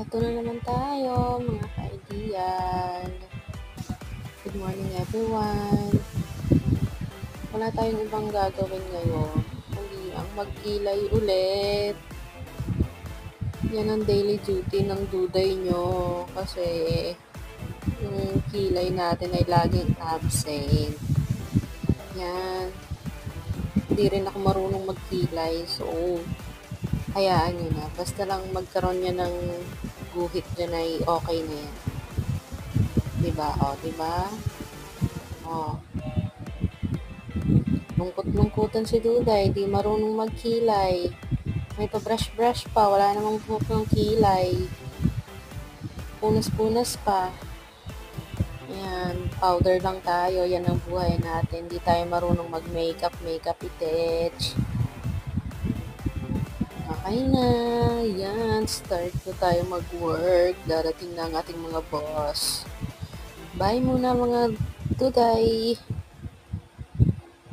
Ito na naman tayo, mga kaibigan. Good morning, everyone. Wala tayong ibang gagawin ngayon, kundi ang magkilay ulit. Yan ang daily duty ng duday nyo kasi yung kilay natin ay laging absent. Yan. Hindi rin ako marunong magkilay, so hayaan nyo na. Basta lang magkaroon niya ng guhit dyan ay okay na yan. Diba? Diba? Lungkot-lungkutan si Duday, di marunong magkilay. May pa-brush-brush pa, wala namang buhok ng kilay. Punas-punas pa. Ayan, powder lang tayo, yan ang buhay natin. Di tayo marunong mag-makeup, itech. Okay na, yan, start na tayo mag-work. Darating na ang ating mga boss. Bye muna mga Duday.